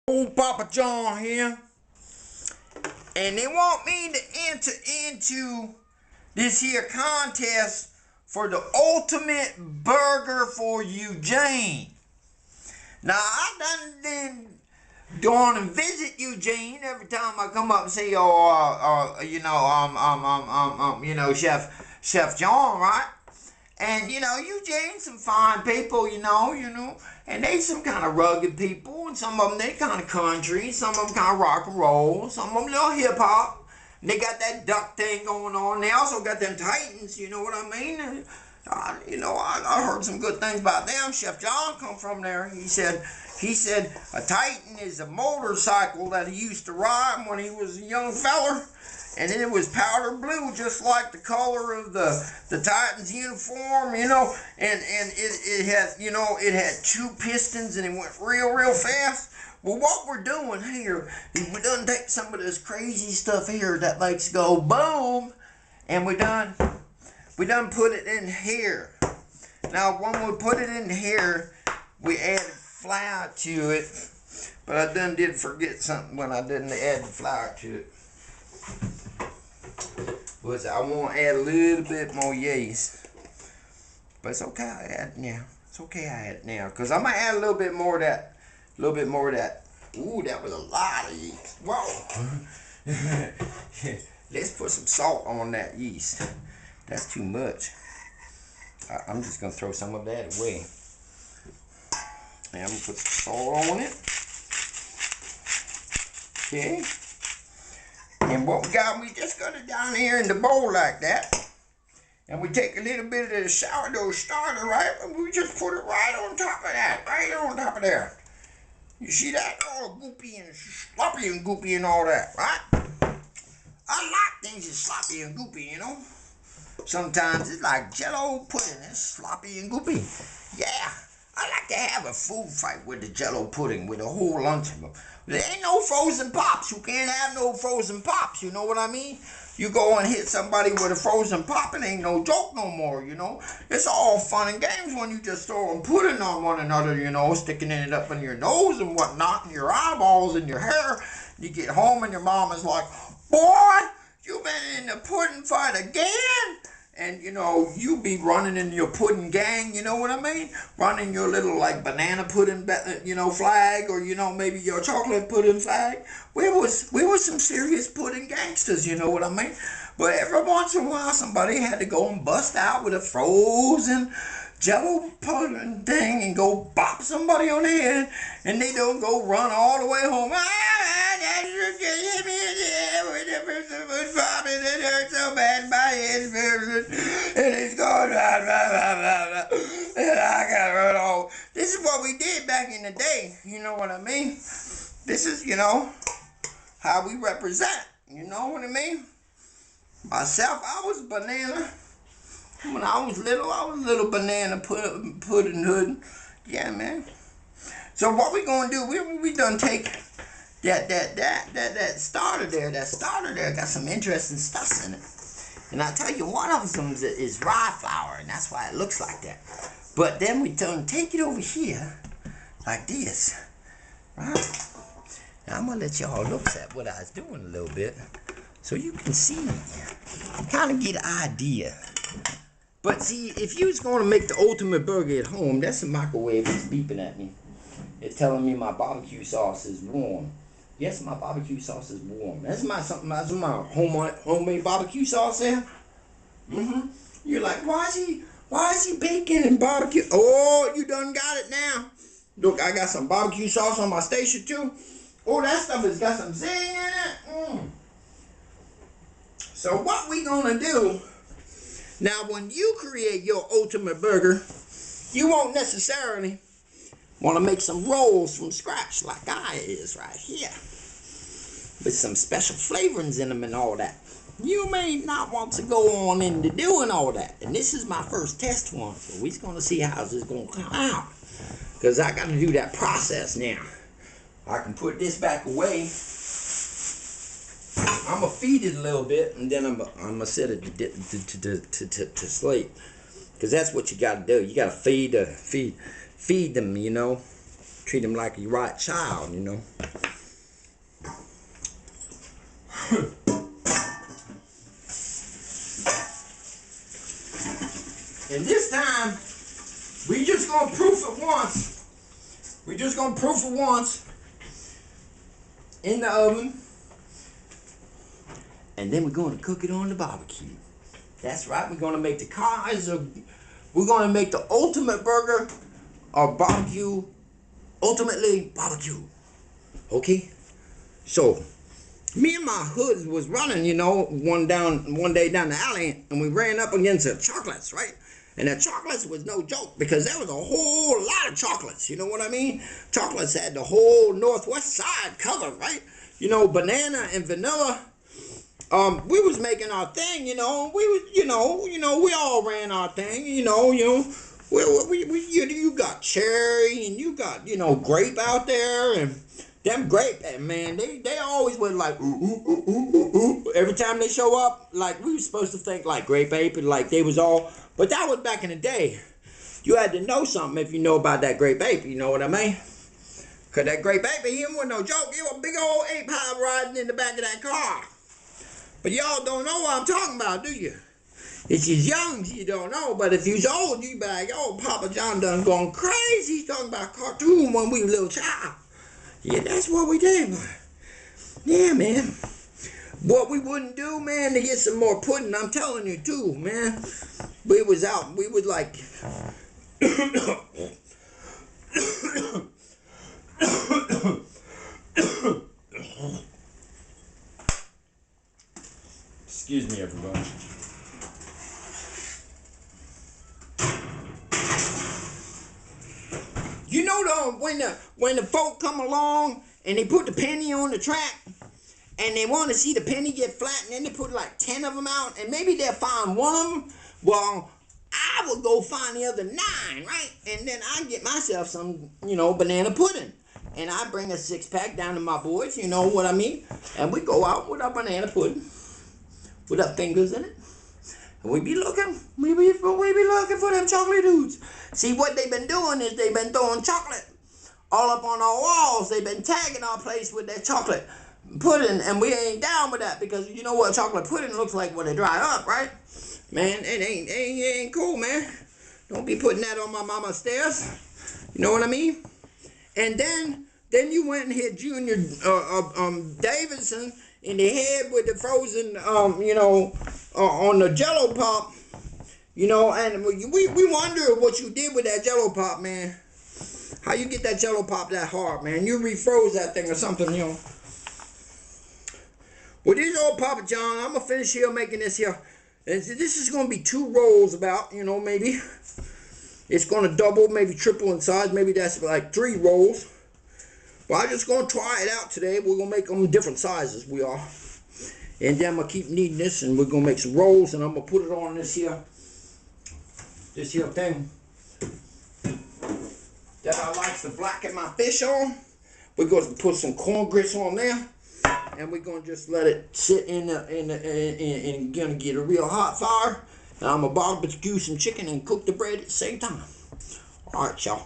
Old Papa John here, and they want me to enter into this here contest for the ultimate burger for Eugene. Now I done been going and visit Eugene every time I come up and say, Chef John, right? And Eugene, some fine people, and they some kind of rugged people, and some of them they kind of country, some of them kind of rock and roll, some of them little hip hop. They got that duck thing going on. They also got them Titans, you know what I mean? I heard some good things about them. Chef John come from there. He said a Titan is a motorcycle that he used to ride when he was a young feller. And it was powder blue, just like the color of the Titans uniform, and it had two pistons and it went real fast. Well, what we're doing here is we done take some of this crazy stuff here that makes go boom, and we done put it in here. Now, when we put it in here, we added flour to it, but I did forget something when I didn't add the flour to it. Was I want to add a little bit more yeast, but it's okay. I add it now. It's okay. I add it now because I'm gonna add a little bit more of that. Ooh, that was a lot of yeast. Whoa. Let's put some salt on that yeast. That's too much. I'm just gonna throw some of that away. And I'm gonna put some salt on it. Okay. And what we got, we just got it down here in the bowl like that. And we take a little bit of the sourdough starter, right? And we just put it right on top of that, right on top of there. You see that? All goopy and sloppy and goopy and all that, right? I like things that's sloppy and goopy, Sometimes it's like Jello pudding. It's sloppy and goopy. Yeah. I like to have a food fight with the Jello pudding with a whole lunch of them. There ain't no frozen pops. You can't have no frozen pops. You know what I mean? You go and hit somebody with a frozen pop, it ain't no joke no more, It's all fun and games when you just throwing pudding on one another, sticking it up in your nose and whatnot, and your eyeballs and your hair. You get home and your mom is like, boy, you been in the pudding fight again? And, you be running in your pudding gang, you know what I mean? Running your little, banana pudding, flag, or, maybe your chocolate pudding flag. We were some serious pudding gangsters, you know what I mean? But every once in a while, somebody had to go and bust out with a frozen Jello pudding thing and go bop somebody on the head, and they don't go run all the way home. It hurt so bad, my head and it's going and I got run off. This is what we did back in the day, you know what I mean? This is, how we represent, you know what I mean? Myself, I was a banana. When I was little banana pudding hood. Yeah, man. So what we gonna do? We done take that starter there. That starter there got some interesting stuff in it. And I tell you, one of them is rye flour, and that's why it looks like that. But then we done take it over here like this, right? Now I'm gonna let y'all look at what I was doing a little bit, so you can see, kind of get an idea. But see, if you was going to make the ultimate burger at home, that's a microwave that's beeping at me. It's telling me my barbecue sauce is warm. Yes, my barbecue sauce is warm. That's my homemade barbecue sauce there. You're like, why is he baking and barbecue? Oh, you done got it now. Look, I got some barbecue sauce on my station too. Oh, that stuff has got some zing in it. So what we gonna do? Now, when you create your ultimate burger, you won't necessarily want to make some rolls from scratch like I is right here, with some special flavorings in them and all that. You may not want to go on into doing all that. And this is my first test one, so we're going to see how this is going to come out. Because I got to do that process now. I can put this back away. I'm going to feed it a little bit, and then I'm going to set it to sleep. Because that's what you got to do. You got to feed them, Treat him like a right child, you know. And this time, we just gonna proof it once. We just gonna proof it once in the oven. And then we're gonna cook it on the barbecue. That's right, we're gonna make the Kaiser. We're gonna make the ultimate burger or barbecue, ultimately barbecue. Okay? So, me and my hoods was running, you know, one day down the alley, and we ran up against the chocolates, right? And the chocolates was no joke, because there was a whole lot of chocolates, you know what I mean? Chocolates had the whole northwest side covered, right? You know, banana and vanilla. We was making our thing, you know. We was, you know, we all ran our thing, you know. You got cherry, and you got, you know, grape out there, and them grape, man, they always went like, ooh, ooh, ooh, ooh, ooh. Every time they show up, like, we was supposed to think like grape ape, and like they was all, but that was back in the day. You had to know something if you know about that grape ape, you know what I mean? Cause that grape ape, he wasn't no joke. He was a big old ape high riding in the back of that car. But y'all don't know what I'm talking about, do you? If you're young, you don't know. But if you're old, you be like, oh, Papa John done gone crazy. He's talking about a cartoon when we were a little child. Yeah, that's what we did. Yeah, man. What we wouldn't do, man, to get some more pudding, I'm telling you, too, man. We was out. We was like... Excuse me, everybody. You know though, when the folk come along and they put the penny on the track and they want to see the penny get flat, and then they put like 10 of them out, and maybe they'll find one of them. Well, I would go find the other 9, right? And then I get myself some, you know, banana pudding. And I bring a 6-pack down to my boys, you know what I mean? And we go out with our banana pudding with our fingers in it. And we be looking for them chocolate dudes. See, what they've been doing is they've been throwing chocolate all up on our walls. They've been tagging our place with that chocolate pudding, and we ain't down with that, because you know what chocolate pudding looks like when it dry up, right? Man, it ain't cool, man. Don't be putting that on my mama's stairs. You know what I mean? And then you went and hit Junior Davidson in the head with the frozen, you know, on the Jello pop, you know, and we wonder what you did with that Jello pop, man. How you get that Jello pop that hard, man? You refroze that thing or something, you know. Well, this old Papa John, I'm gonna finish here making this here. And this is gonna be 2 rolls about, you know, maybe. It's gonna double, maybe triple in size. Maybe that's like 3 rolls. But I'm just gonna try it out today. We're gonna make them different sizes, we are. And then I'm gonna keep kneading this, and we're gonna make some rolls, and I'm gonna put it on this here thing that I like to blacken my fish on. We're gonna put some corn grits on there, and we're gonna just let it sit in gonna get a real hot fire. And I'm gonna barbecue some chicken and cook the bread at the same time. All right, y'all.